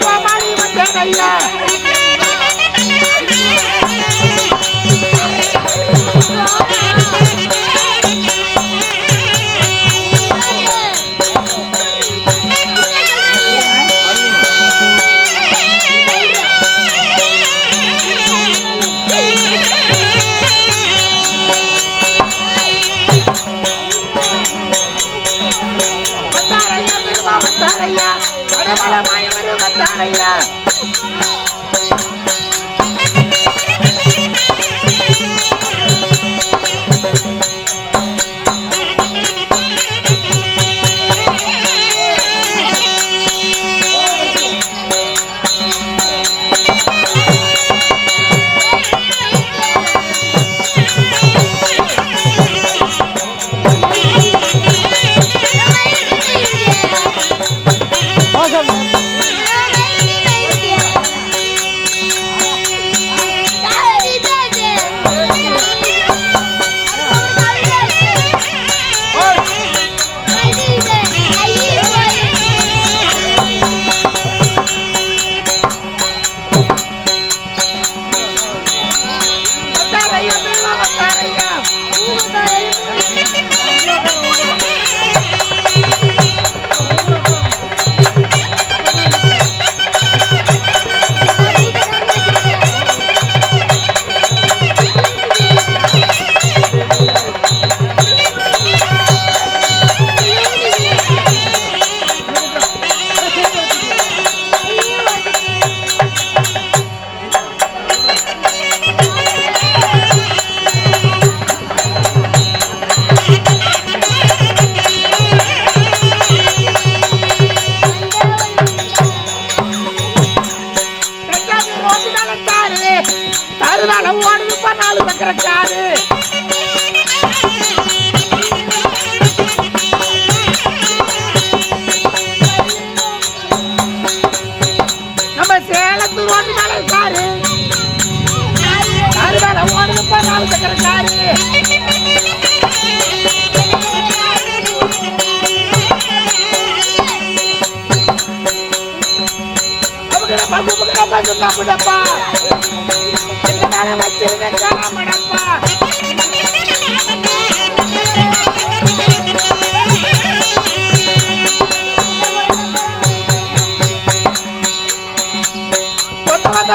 கோமாளி வந்தேன் ஐயா.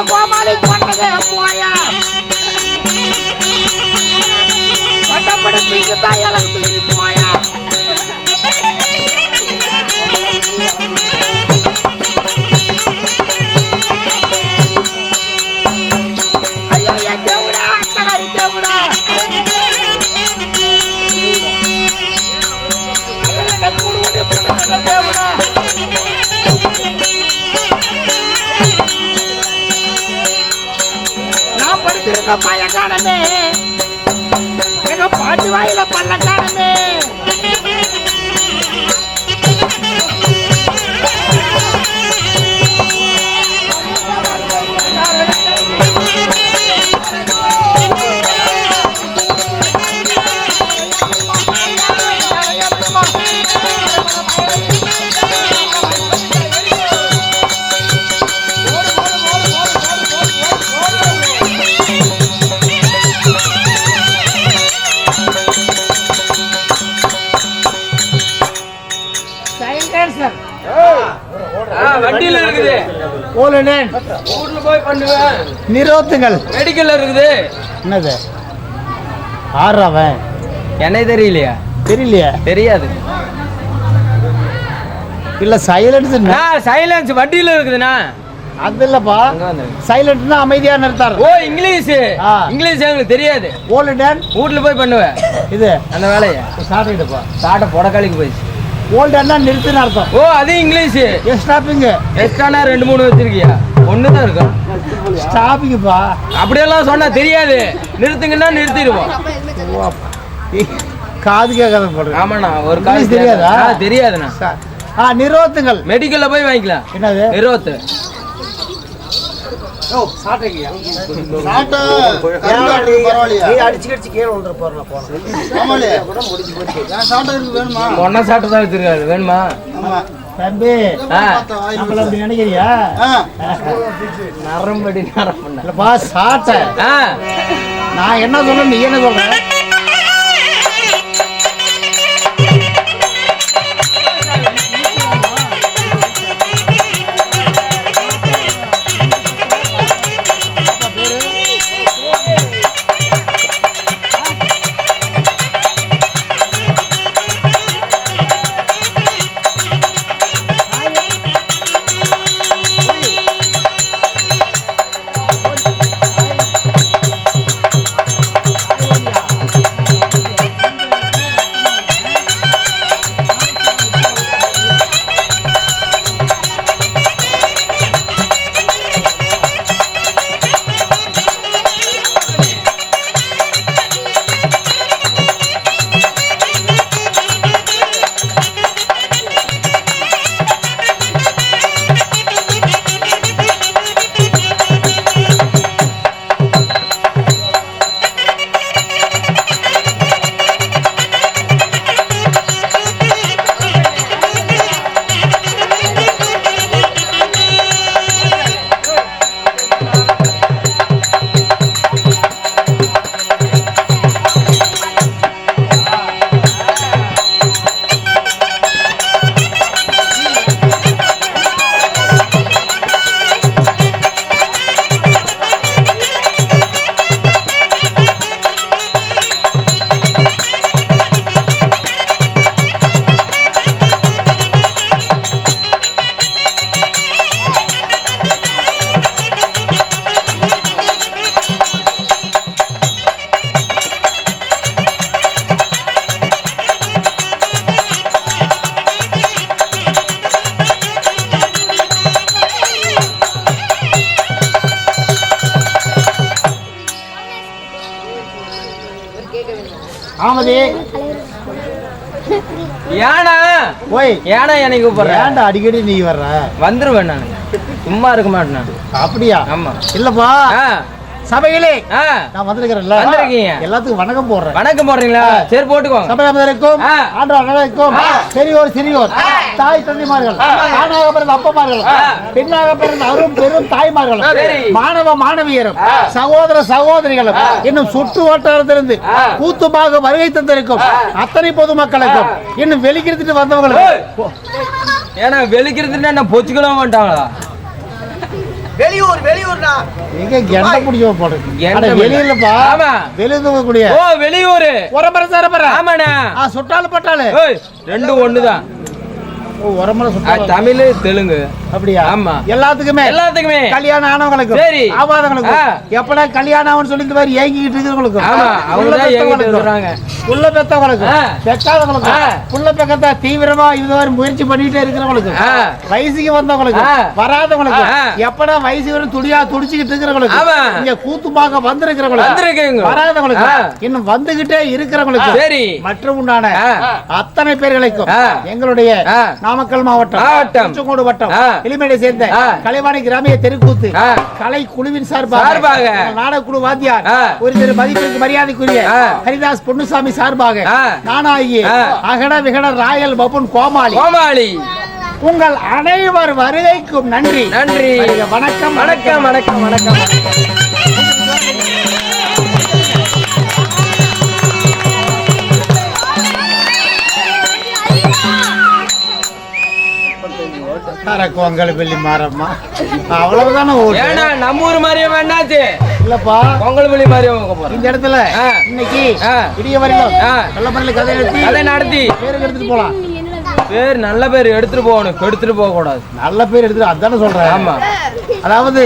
கோமாளி கொண்டதே போயா பட்டப்படி தாயலுக்கு போயா பய காணமே எங்க பாட்டு வாயில பல்ல காணமே வண்டியில இருக்குது ஊர்ல போய் பண்ணுவேன். நிரோத்துங்கள் மெடிக்கல்ல இருக்குது. என்னது ஆறாவன் என்னை தெரியலையா? தெரியலையா? தெரியாது. இல்ல சைலன்ஸ் சைலன்ஸ் வண்டியில இருக்குதுண்ணா. அது இல்லப்பா, சைலண்ட்னா அமைதியா நிறுத்தாரு. ஓ இங்கிலீஷ் இங்கிலீஷ் எங்களுக்கு தெரியாது. ஓல்டன் வீட்ல போய் பண்ணுவேன் இது அந்த வேலையை. சாட்டிடுப்பா சாட்டை புடக்காளிக்கு போயிடுச்சு. ஓல்டன்னா நிறுத்துன்னு அர்த்தம். ஓ அது இங்கிலீஷ். ஸ்டாப்பிங் எக்ஸ்ட்ரானா 2-3 வச்சிருக்கியா? ஒன்று தான் இருக்கும். ஸ்டாப்பிங்ப்பா அப்படியெல்லாம் சொன்னா தெரியாது. நிறுத்துங்கன்னா நிறுத்திடுவோம். காது கேட்காத போடுறேன். ஆமாண்ணா ஒரு காது தெரியாதா? தெரியாதுண்ணா. நிரோத்துங்கள் மெடிக்கல்ல போய் வாங்கிக்கலாம். என்னது நிரோத்து? ஒன்னா சாட்டை தான் வச்சிருக்காரு. வேணுமா? தம்பி நம்மள அப்படி நினைக்கிறியா? நரம்படி நரம்பு இல்லப்பா சாட்ட. நான் என்ன சொல்றேன் நீ என்ன சொல்ற? ஆமதி ஏனா ஓய் ஏனா என்னை கூப்பிடுற? ஏன்டா அடிக்கடி நீ வர்ற? வந்துருவேன் நான், சும்மா இருக்க மாட்டேன். அப்படியா? ஆமா. இல்லப்பா சபையிலே நான் வந்திருக்கிறேன்ல, வந்திருக்கீங்க. எல்லாத்துக்கும் வணக்கம் போடுறேன். வணக்கம் போடுறீங்களா? சரி போட்டுக்கோங்க. சபை அமைதருக்கும் ஆண்டவர் அனைவருக்கும் பெரியோர் சிறியோர் தாய் தந்தைமார்கள், ஆணாக பிறந்த அப்பமார்கள், பெண்ணாக பிறந்த அரும் பெரும் தாய்மார்களும், மாணவ மாணவியரும், சகோதர சகோதரிகளும், இன்னும் சுற்று வட்டாரத்திலிருந்து கூத்துமாக வருகை தந்திருக்கும் அத்தனை பொதுமக்களுக்கும், இன்னும் வெளிக்கிட்டு வந்தவங்களுக்கும். ஏன்னா வெளிக்கிறதுன்னா என்ன பொச்சுக்கலாம் மாட்டாங்களா? வெளியூர் வெளியூர்னா எங்க கெண்ட புடிச்சோ போடுது வெளியிலப்பா. ஆமா வெளியூர் கூடிய ஓ வெளியூர் ஒரமர சரபர. ஆமாண்ணா. சுட்டாலும் பட்டாளு ரெண்டும் ஒண்ணுதான். ஒரமர சுட்டாலும் தமிழ் தெலுங்கு. அப்படியா? ஆமா. எல்லாத்துக்குமே கல்யாணம் ஆனவங்களுக்கு, சரி ஆபாதங்களுக்கு, எப்படா கல்யாணம் ஆகும்னு சொல்லிட்டு மாதிரி ஏங்கிட்டு இருக்கிறவங்களுக்கு, ஆமா அவங்க தான் ஏங்கிட்டு வர்றாங்க. புள்ள பெத்தவங்களுக்கு, பெக்காதவங்களுக்கு, புள்ள பெக்கத்தா தீவிரமா இது மாதிரி முயற்சி பண்ணிட்டே இருக்கிறவங்களுக்கு, வயசுக்கு வந்தவங்களுக்கு, வராதவங்களுக்கு, எப்படா வயசு வரும் துடியா துடிச்சுக்கிட்டு இருக்கிறவங்களுக்கு, இங்க கூத்துமாக வந்திருக்கிறவங்களுக்கு, வராதவங்களுக்கு, இன்னும் வந்துகிட்டே இருக்கிறவங்களுக்கு, சரி மற்றும் உண்டான அத்தனை பேர்களுக்கும் எங்களுடைய நாமக்கல் மாவட்டம் திருச்செங்கோடு வட்டம் இளிமேடை சேர்ந்த கலைவாணி கிராமிய தெருக்கூத்து கலை குழுவின் சார்பாக நாடக குழு வாத்தியார் ஒரு சிறு மதிப்பிற்கு மரியாதைக்குரிய ஹரிதாஸ் பொன்னுசாமி சார்பாக நானாகிய அகட விகட ராயல் பபுன் கோமாளி உங்கள் அனைவர் வருகைக்கும் நன்றி. நன்றி. வணக்கம் வணக்கம் வணக்கம் வணக்கம். பொங்கல் வெள்ளி மாறம்மா அவ்வளவுதானே. நம்ம ஊர் மாதிரியும் வேண்டாச்சு இல்லப்பா, பொங்கல் வெள்ளி மாதிரியும் இந்த இடத்துல இன்னைக்கு விடிய வரைக்கும் கள்ளப்பள்ளி கதை நடத்தி பேருக்கு எடுத்துட்டு போலாம். பேர் நல்ல பேர் எடுத்துட்டு போகணும், எடுத்துட்டு போக கூடாது. நல்ல பேர் எடுத்துட்டு அதானே சொல்றேன். ஆமா, அதாவது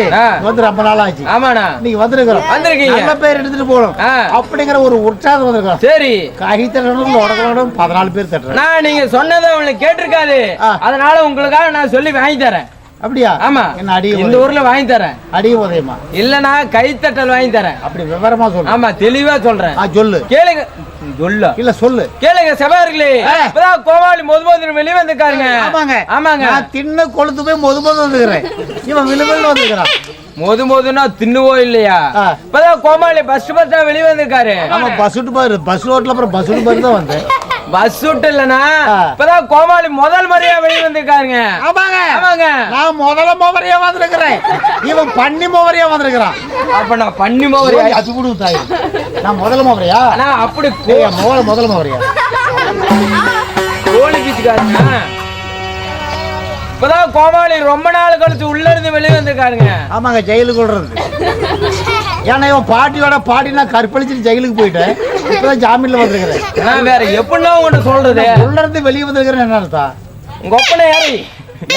வந்து ரொம்ப நாள் ஆச்சு. ஆமாண்ணா, நீங்க வந்திருக்கிறோம், வந்திருக்கீங்க, நல்ல பேர் எடுத்துட்டு போகணும் அப்படிங்கிற ஒரு உற்சாகம் வந்திருக்கோம். சரி, கை தட்டணும் உடக்கணும் 14 பேர் தட்டுறேன். நான் நீங்க சொன்னதை உங்களுக்கு கேட்டிருக்காது, அதனால உங்களுக்காக நான் சொல்லி வாங்கி தரேன். அப்படியா? ஆமா, என்ன அடி இந்த ஊர்ல வாங்கி தரேன். அடி உதயமா இல்லனா கைத்தட்டல் வாங்கி தரேன். அப்படி விவரமா சொல்லு. ஆமா, தெளிவா சொல்றேன். சொல்லு. கேளுங்க. சொல்ல இல்ல சொல்லு. கேளுங்க சபார்களே, இப்பதான் கோமாளி மொதுமொது வெளியே வந்துருக்காருங்க. ஆமாங்க ஆமாங்க, நான் தின்னு கொளுத்து போய் மொதுமொது வந்துக்கிறேன், இவன் விழுவில் வந்துக்கிறான். மொதுமொதுனா தின்னுவோ இல்லையா? இப்பதான் கோமாளி பஸ் வெளியே வந்திருக்காரு. ஆமா, பஸ் ரோட்ல அப்புறம் பஸ் தான் வந்தேன். பஸ் விட்டு இல்லனா இப்பதான் கோமாளி முதல் முறையா வெளியே வந்திருக்காருங்க. ஆமாங்க ஆமாங்க. நான் முதல்ல மோவரையா வந்திருக்கிறேன், இவன் பண்ணி மோவரையா வந்திருக்கிறான். அப்ப நான் பண்ணி மோவரையா? அது கூட தாய், நான் முதல்ல மோவரையா? நான் அப்படி முதல்ல மோவரையா? கோழி பீச்சுக்காருங்க. இப்பதான் கோமாளி ரொம்ப நாள் கழிச்சு உள்ள இருந்து வெளியே வந்திருக்காருங்க. ஆமாங்க, ஜெயிலுக்கு விடுறது. ஏன்னா இவன் பாட்டியோட பாட்டி நான் கற்பழிச்சுட்டு ஜெயிலுக்கு போயிட்டேன், இப்பதான் ஜாமீன்ல வந்திருக்கிறேன். நான் வேற எப்படின்னா உங்கள்கிட்ட சொல்றது, உள்ள இருந்து வெளியே வந்திருக்கிறேன். என்ன அர்த்தம்? உங்க ஒப்பனை யாரு?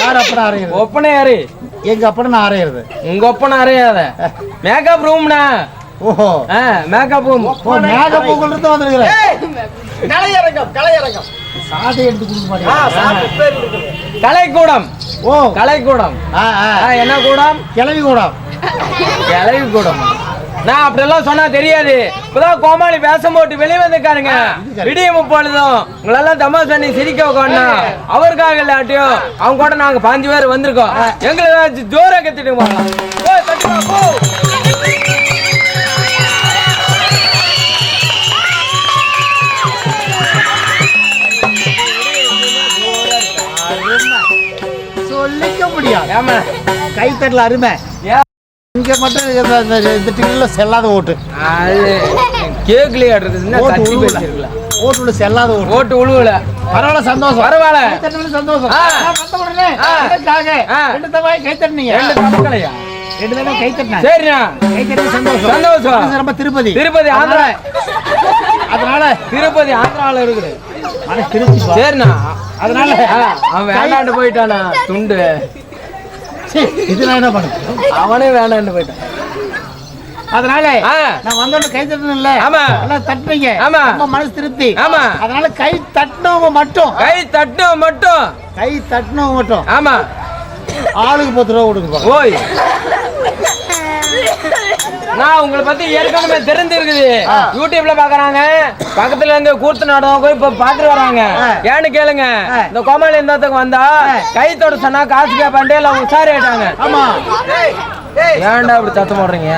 யார் அப்பனை அறையிறது? ஒப்பனை யாரு? எங்க அப்பனை நான் அறையிறது. உங்க ஒப்பனை அறையாத மேக்கப் ரூம்னா. ஓஹோ, மேக்கப் ரூம். மேக்கப் ரூம்ல வந்திருக்கிறேன். கலையரங்கம் சாட்டை எடுத்து கொடுக்க மாட்டேன். கலைக்கூடம். ஓ, கலைக்கூடம். என்ன கூடம்? கிளவி கூடம். கிளவி கூடம். நான் அப்படியெல்லாம் சொன்னா தெரியாது. இப்பதான் கோமாளி வேஷம் போட்டு வெளியே வந்திருக்காருங்க. விடிய முப்பொழுதும் உங்களெல்லாம் தமாஷ் பண்ணி சிரிக்க உட்காந்து அவருக்காக இல்லாட்டியும் அவங்க கூட நாங்க 5 பேர் வந்திருக்கோம். எங்களுக்கு ஜோரா கத்திட்டு போகலாம். சொல்லிக்க முடியாது. ஏமா கைத்தட்டல அருமை. இங்க மட்டும் இந்த டிக்கெட்ல செல்லாத ஓட்டு. அது கேக்லயே ஆடுறதுன்னா கத்தி பேசிருக்கலாம். ஓட்டுல செல்லாத ஓட்டு. ஓட்டு உழுவல. பரவாயில்ல, சந்தோஷம். பரவாயில்ல, சந்தோஷம். வந்த உடனே ரெண்டு தடவை கை தட்டினீங்க. 2 தடவையா? 2 தடவை கை தட்டினேன். சரிண்ணா, கை தட்டின சந்தோஷம். சந்தோஷம். ரொம்ப திருப்பதி ஆந்திரா. அதனால திருப்பதி ஆந்திரால இருக்குது. திருச்சி. சரிண்ணா, அதனால அவன் வேண்டாண்டு போயிட்டானா துண்டு. இது நான் என்ன பண்ண, அவனே வேண்டாண்டு போயிட்டான். அதனால நான் வந்தோட கை தட்டணும் இல்ல. ஆமா, எல்லாம் தட்டுறீங்க. ஆமா, நம்ம மனசு திருப்தி. ஆமா, அதனால கை தட்டினவங்க மட்டும், கை தட்டினவங்க மட்டும். ஆமா, ஆளுக்கு 10 ரூபா கொடுங்க. ஓய், நான் உங்களை பத்தி ஏற்கனவே தெரிஞ்சிருக்குது. யூடியூப்ல பாக்குறாங்க, பக்கத்துல இருந்து கூத்து நாடகம் இப்ப பாத்துட்டு வராங்க. ஏன்னு கேளுங்க, இந்த கோமாளி இந்தத்துக்கு வந்தா கை தொட சொன்னா காசு கேப்பாண்டே எல்லாம் உஷாரி ஆயிட்டாங்க. ஆமா, ஏன்டா இப்படி சத்தம் போடுறீங்க?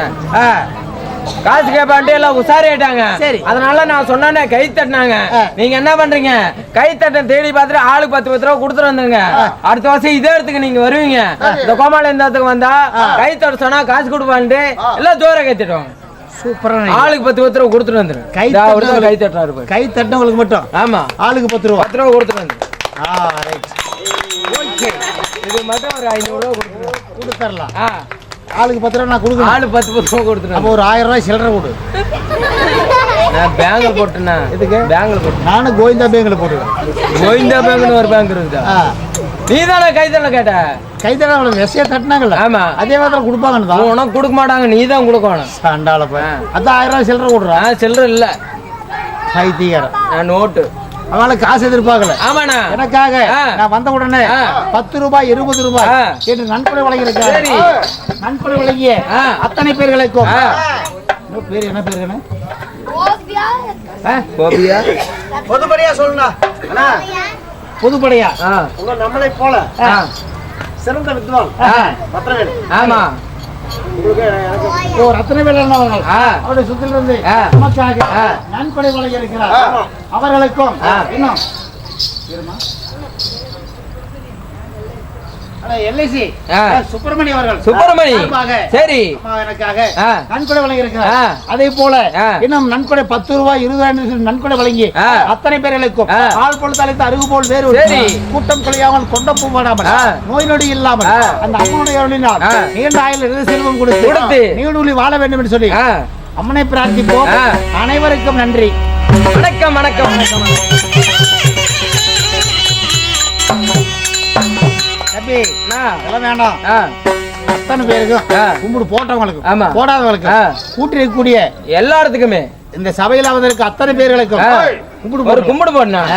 காசு கேப்பாண்டே எல்லாம் உஷாரி ஆயிட்டாங்க. அதனால நான் சொன்னேன் கை தட்டினாங்க. நீங்க என்ன பண்றீங்க? கை தட்ட தேடி பார்த்துட்டு ஆளுக்கு 10 ரூபா கொடுத்துட்டு வந்துருங்க. அடுத்த வருஷம் இதே இடத்துக்கு நீங்க வருவீங்க. இந்த கோமாளி இந்தத்துக்கு வந்தா கை தட்ட சொன்னா காசு கொடுப்பான்ட்டு எல்லாம் ஜோர கை தட்டுவாங்க. சூப்பரா, ஆளுக்கு 10 ரூபா கொடுத்துட்டு வந்துரு. கை தட்டுறாரு. கை தட்டினவங்களுக்கு மட்டும். ஆமா, ஆளுக்கு 10 ரூபா கொடுத்துட்டு வந்து. இது மட்டும் ஒரு 500 ரூபா கொடுத்துடலாம். ஆளுக்கு 10 ரூபா நான் கொடுக்கணும். ஆளு 10 ரூபா கொடுத்துட்டு. அப்போ ஒரு 1000 ரூபாய் சில்லறை கொடு. நான் பேங்க்ல போட்டேன்னா. இதுக்கு பேங்க்ல போட்டு. நானும் கோவிந்தா பேங்க்ல போட்டுவேன். கோவிந்தா பேங்க்னு ஒரு பேங்க் இருக்குதா? நீ தானே கைத்தட்டல கேட்ட? கைத்தட்ட அவளுக்கு வெசையா தட்டினாங்கல்ல. ஆமா, அதே மாதிரி கொடுப்பாங்கன்னு தான். உனக்கு கொடுக்க மாட்டாங்க, நீ தான் கொடுக்கணும். சண்டால போய் அதான் 1000 ரூபாய் சில்லறை கொடுறா. சில்லறை இல்ல, கைத்தீகார நோட்டு. அவனால காசு எதிர்பார்க்கல. ஆமாண்ணா, எனக்காக நான் வந்த உடனே 10 ரூபாய் 20 ரூபாய் என்று நன்கொடை வழங்கியிருக்காரு. நன்கொடை வழங்கிய அத்தனை பேர்களுக்கும் பேர் என்ன பேருன்னு பொதுப்படையா சொல்லுங்க. பொதுப்படையா உங்க நம்மளை போல சிறந்த வித்வான் ரத்னவேல். ஆமா, ரத்னவேல் அவருடைய சுத்தில இருந்து நமக்காக நன்கொடை வழங்கி இருக்கிறார். அவர்களுக்கும் இன்னும் எல்ஐசி சுப்பிரமணி அவர்கள். சுப்பிரமணி, சரி, எனக்காக நன்கொடை வழங்கி இருக்கிறார். அதே போல இன்னும் நன்கொடை 10 ரூபாய் 20 நன்கொடை வழங்கி அத்தனை பேர்களுக்கும் ஆள் பொழுது அழைத்து அருகு போல் வேறு கூட்டம் கொலையாமல் கொண்ட பூவாடாமல் நோய் நொடி இல்லாமல் அந்த அம்மனுடைய அருளினால் நீண்ட ஆயுள் இறுதி செல்வம் கொடுத்து நீடூழி வாழ வேண்டும் என்று சொல்லி அம்மனை பிரார்த்திப்போம். அனைவருக்கும் நன்றி. வணக்கம், வணக்கம், வணக்கம். வேண்டாம், அத்தனை பேருக்கும் கும்பிடு போட்டவங்களுக்கு போடாதவங்களுக்கு கூட்டி இருக்கக்கூடிய எல்லா இடத்துக்குமே இந்த சபையில் அவதற்கு அத்தனை பேர்களுக்கும் கும்பிடு போடணும்.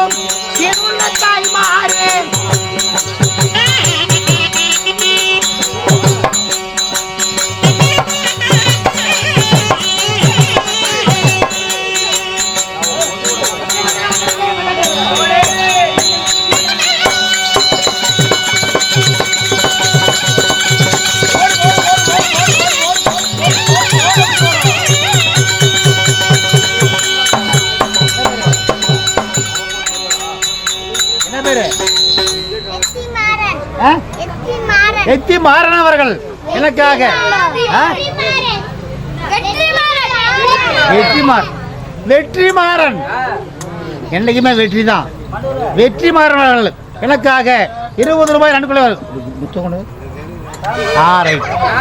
பார்ப்போம் திருவுள்ள தாய்மாரே. எத்தி மாறன் அவர்கள் எனக்காக வெற்றிமாறன் என்னைக்குமே வெற்றி தான். வெற்றிமாறன் அவர்கள் எனக்காக 20 ரூபாய் அனுப்புகிறார்.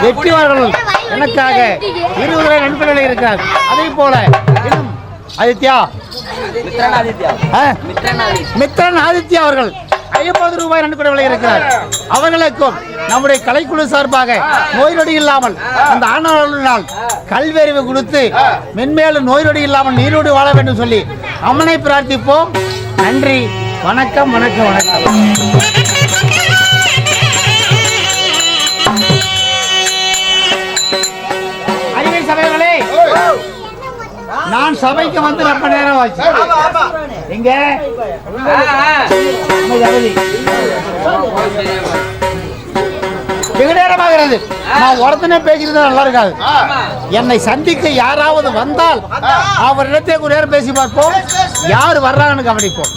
வெற்றிமாறன் எனக்காக 20 ரூபாய் அனுப்புகளை இருக்கிறார். அதே போல ஆதித்யா மித்ரன் ஆதித்யா அவர்கள் 50 ரூபாய் நன்கொடை இருக்கிறார். அவர்களுக்கும் நம்முடைய கலைக்குழு சார்பாக நோய் நொடி இல்லாமல் அந்த ஆணவர்களால் கல்வியறிவு கொடுத்து மென்மேலும் நோய் நொடி இல்லாமல் நீரோடு வாழ வேண்டும் சொல்லி அம்மனை பிரார்த்திப்போம். நன்றி, வணக்கம் வணக்கம் வணக்கம். அறிவியல் சபைகளே, நான் சபைக்கு வந்து ரொம்ப நேரம் ஆச்சு. எங்க வெகு நேரமாகிறது. நான் ஒருத்தனே பேசிட்டு நல்லா இருக்காது. என்னை சந்திக்க யாராவது வந்தால் அவரிடத்தே ஒரு நேரம் பேசி பார்ப்போம். யார் வர்றாங்கன்னு கவனிப்போம்.